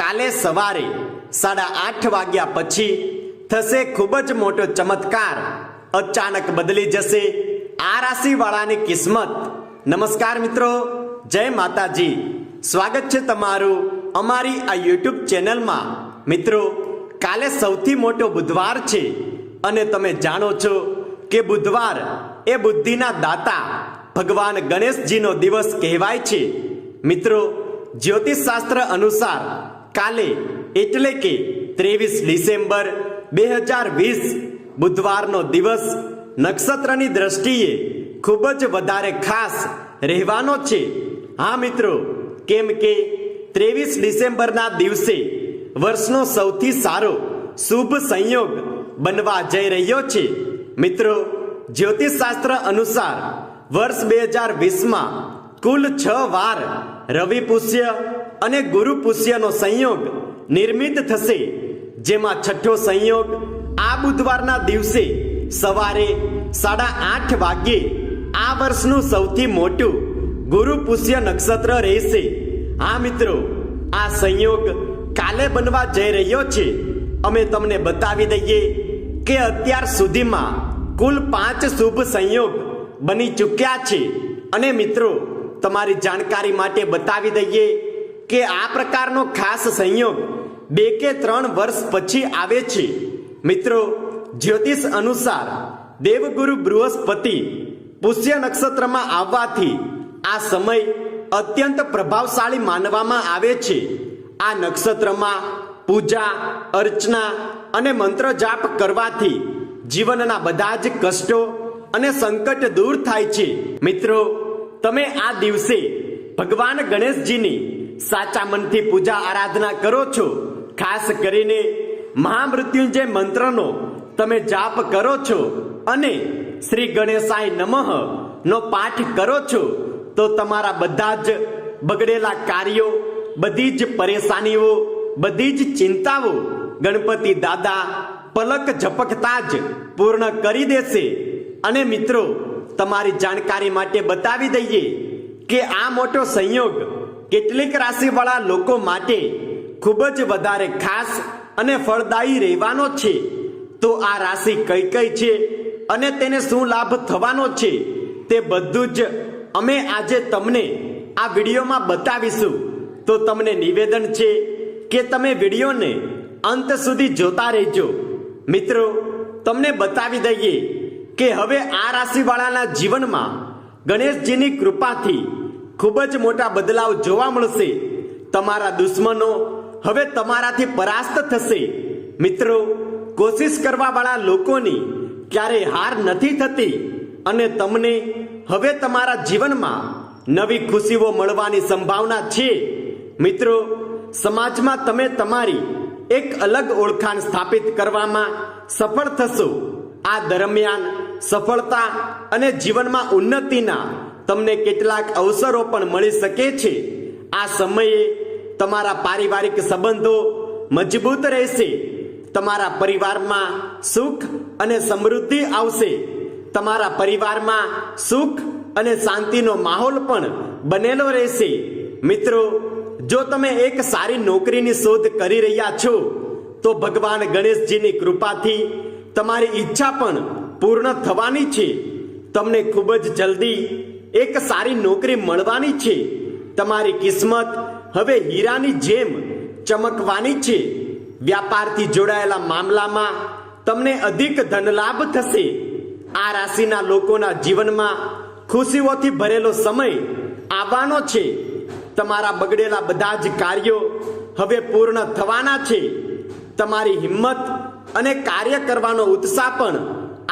કાલે સવારે 8:30 વાગ્યા પછી થશે ખૂબ જ મોટો ચમત્કાર। અચાનક બદલી જશે આ રાશિવાળાની કિસ્મત। નમસ્કાર મિત્રો, જય માતાજી। સ્વાગત છે તમારું અમારી આ યુટ્યુબ ચેનલમાં। મિત્રો, કાલે સૌથી મોટો બુધવાર છે અને તમે જાણો છો કે બુધવાર એ બુદ્ધિના દાતા ભગવાન ગણેશજીનો દિવસ કહેવાય છે। મિત્રો, જ્યોતિષ શાસ્ત્ર અનુસાર કાલે એટલે કે 23 ડિસેમ્બર 2020 બુધવારનો દિવસ નક્ષત્રની દ્રષ્ટિએ ખૂબ જ વધારે ખાસ રહેવાનો છે। હા મિત્રો, કેમ કે 23 ડિસેમ્બરના દિવસે વર્ષનો સૌથી સારો શુભ સંયોગ બનવા જઈ રહ્યો છે। મિત્રો, જ્યોતિષ શાસ્ત્ર અનુસાર વર્ષ 2020માં કુલ 6 વાર રવિ પુષ્ય અને ગુરુ પુષ્યનો સંયોગ નિર્મિત થશે, જેમાં છઠ્ઠો સંયોગ આ બુધવારના દિવસે સવારે 8:30 વાગ્યે આ વર્ષનું સૌથી મોટું ગુરુ પુષ્ય નક્ષત્ર રહેશે। હા મિત્રો, આ સંયોગ કાલે બનવા જઈ રહ્યો છે। અમે તમને બતાવી દઈએ કે અત્યાર સુધીમાં કુલ 5 શુભ સંયોગ બની ચૂક્યા છે। અને મિત્રો, તમારી જાણકારી માટે બતાવી દઈએ કે આ પ્રકારનો ખાસ સંયોગ 2 કે 3 વર્ષ પછી આવે છે। મિત્રો, જ્યોતિષ અનુસાર દેવગુરુ બૃહસ્પતિ પુષ્ય નક્ષત્રમાં આવવાથી આ સમય અત્યંત પ્રભાવશાળી માનવામાં આવે છે। આ નક્ષત્રમાં પૂજા અર્ચના અને મંત્ર જાપ કરવાથી જીવનના બધા જ કષ્ટો અને સંકટ દૂર થાય છે। મિત્રો, તમે આ દિવસે ભગવાન ગણેશજીની સાચા મનથી પૂજા આરાધના કરો છો, ખાસ કરીને મહામૃત્યુંજય મંત્રનો તમે જાપ કરો છો અને શ્રી ગણેશાય નમઃ નો પાઠ કરો છો, તો તમારા બધા જ બગડેલા કાર્યો, બધી જ પરેશાનીઓ, બધી જ ચિંતાઓ ગણપતિ દાદા પલક ઝપકતા જ પૂર્ણ કરી દેશે। અને મિત્રો, તમારી જાણકારી માટે બતાવી દઈએ કે આ મોટો સંયોગ કેટલીક રાશિવાળા લોકો માટે ખૂબ જ વધારે ખાસ અને ફળદાયી રહેવાનો છે। તો આ રાશિ કઈ કઈ છે અને તેને શું લાભ થવાનો છે તે બધું જ અમે આજે તમને આ વિડીયોમાં બતાવીશું। તો તમને નિવેદન છે કે તમે વિડીયોને અંત સુધી જોતા રહેજો। મિત્રો, તમને બતાવી દઈએ કે હવે આ રાશિવાળાના જીવનમાં ગણેશજીની કૃપાથી ખૂબ જ મોટા બદલાવ જોવા મળશે। તમારા દુશ્મનો હવે તમારાથી પરાસ્ત થશે। મિત્રો, કોશિશ કરવાવાળા લોકોની ક્યારેય હાર નથી થતી અને તમને હવે તમારા જીવનમાં નવી ખુશીઓ મળવાની સંભાવના છે। મિત્રો, સમાજમાં તમે તમારી એક અલગ ઓળખાણ સ્થાપિત કરવામાં સફળ થશો। આ દરમિયાન સફળતા અને જીવનમાં ઉન્નતિના તમને કેટલાક અવસરો પણ મળી શકે છે। આ સમયે તમારા પારિવારિક સંબંધો મજબૂત રહેશે। તમારા પરિવારમાં સુખ અને સમૃદ્ધિ આવશે। તમારા પરિવારમાં સુખ અને શાંતિનો માહોલ પણ બનેલો રહેશે। મિત્રો, જો તમે એક સારી નોકરીની શોધ કરી રહ્યા છો તો ભગવાન ગણેશજીની કૃપાથી તમારી ઈચ્છા પણ પૂર્ણ થવાની છે। તમને ખૂબ જ જલ્દી એક સારી નોકરી મળવાની છે। તમારી કિસ્મત હવે હીરાની જેમ ચમકવાની છે। વ્યાપારથી જોડાયેલા મામલામાં તમને અધિક ધનલાભ થશે। આ રાશિના લોકોના જીવનમાં ખુશીઓથી ભરેલો સમય આવવાનો છે। તમારા બગડેલા બધા જ કાર્યો હવે પૂર્ણ થવાના છે। તમારી હિંમત અને કાર્ય કરવાનો ઉત્સાહ પણ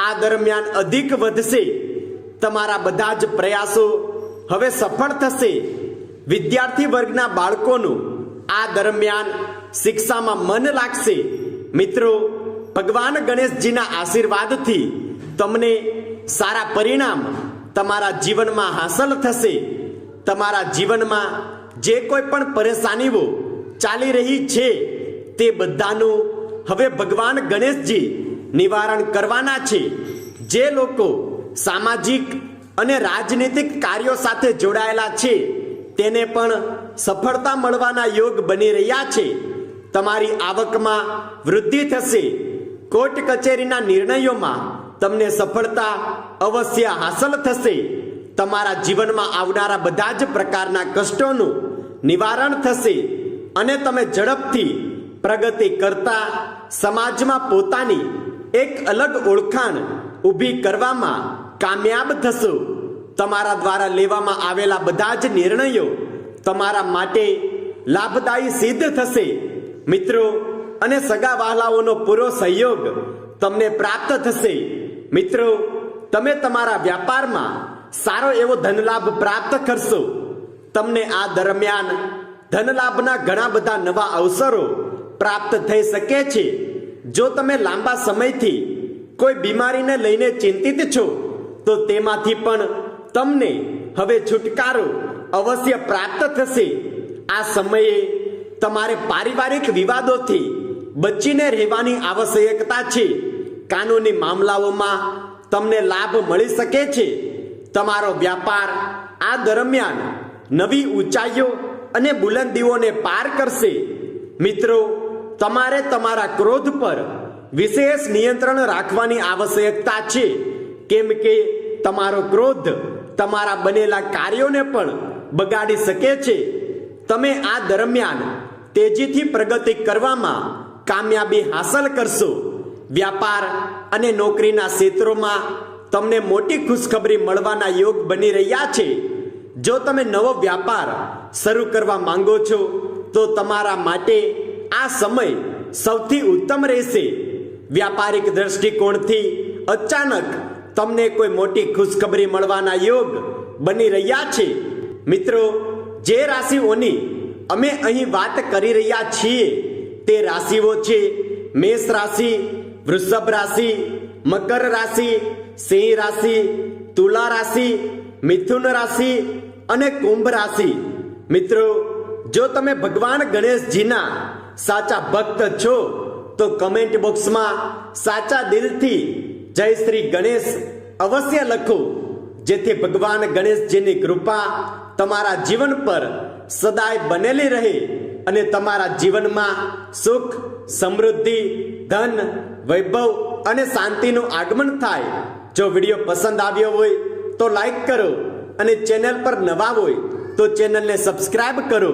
આ દરમિયાન અધિક વધશે। તમારા બધા જ પ્રયાસો હવે સફળ થશે। વિદ્યાર્થી વર્ગના બાળકોનું આ દરમિયાન શિક્ષામાં મન લાગશે। મિત્રો, ભગવાન ગણેશજીના આશીર્વાદથી તમને સારા પરિણામ તમારા જીવનમાં હાંસલ થશે। તમારા જીવનમાં જે કોઈ પણ પરેશાનીઓ ચાલી રહી છે તે બધાનું હવે ભગવાન ગણેશજી નિવારણ કરવાના છે। જે લોકો સામાજિક અને રાજનીતિક કાર્યો સાથે જોડાયેલા છે તેને પણ સફળતા મળવાના યોગ બની રહ્યા છે। તમારી આવકમાં વૃદ્ધિ થશે. કોર્ટ કચેરીના નિર્ણયોમાં તમને સફળતા અવશ્ય હાંસલ થશે. તમારા જીવનમાં આવનારા બધા જ પ્રકારના કષ્ટોનું નિવારણ થશે અને તમે ઝડપથી પ્રગતિ કરતા સમાજમાં પોતાની એક અલગ ઓળખાણ ઊભી કરવામાં કામયાબ થશો. તમારા દ્વારા લેવામાં આવેલા બધા જ નિર્ણયો તમારા માટે લાભદાયી સિદ્ધ થશે. મિત્રો અને સગા વહાલાઓનો પૂરો સહયોગ તમને પ્રાપ્ત થશે. મિત્રો, તમે તમારા વ્યાપારમાં સારો એવો ધનલાભ પ્રાપ્ત કરશો. તમને આ દરમિયાન ધનલાભના ઘણા બધા નવા અવસરો પ્રાપ્ત થઈ શકે છે. જો તમે લાંબા સમયથી કોઈ બીમારીને લઈને ચિંતિત છો તો તેમાંથી પણ તમને હવે છુટકારો અવશ્ય પ્રાપ્ત થશે. આ સમયે તમારે પારિવારિક વિવાદોથી બચીને રહેવાની આવશ્યકતા છે. કાનૂની મામલાઓમાં તમને લાભ મળી શકે છે. તમારો વ્યાપાર આ દરમિયાન નવી ઊંચાઈઓ અને બુલંદીઓને પાર કરશે. મિત્રો, તમારે તમારા ક્રોધ પર વિશેષ નિયંત્રણ રાખવાની આવશ્યકતા છે, કેમ કે તમારો ક્રોધ તમારા બનેલા કાર્યોને પણ બગાડી શકે છે. તમે આ દરમિયાન તેજીથી પ્રગતિ કરવામાં કામયાબી હાંસલ કરશો. વ્યાપાર અને નોકરીના ક્ષેત્રોમાં તમને મોટી ખુશખબરી મળવાના યોગ બની રહ્યા છે. જો તમે નવો વ્યાપાર શરૂ કરવા માંગો છો તો તમારા માટે આ સમય સૌથી ઉત્તમ રહેશે. વ્યાપારિક દ્રષ્ટિકોણથી અચાનક તમને કોઈ મોટી ખુશખબરી મળવાના યોગ બની રહ્યા છે. મિત્રો, જે રાશિઓની અમે અહીં વાત કરી રહ્યા છીએ તે રાશિઓ છે મેષ રાશિ, વૃષભ રાશિ, મકર રાશિ, સિંહ રાશિ, તુલા રાશિ, મિથુન રાશિ અને કુંભ રાશિ. મિત્રો, જો તમે ભગવાન ગણેશજીના સાચા ભક્ત છો તો કમેન્ટ બોક્સમાં સાચા દિલથી જય શ્રી ગણેશ અવશ્ય લખો, જેથી ભગવાન ગણેશજીની કૃપા તમારા જીવન પર સદાય બનેલી રહે અને તમારા જીવનમાં સુખ, સમૃદ્ધિ, ધન, વૈભવ અને શાંતિનું આગમન થાય. જો વિડીયો પસંદ આવ્યો હોય તો લાઈક કરો અને ચેનલ પર નવા હોય તો ચેનલને સબસ્ક્રાઇબ કરો.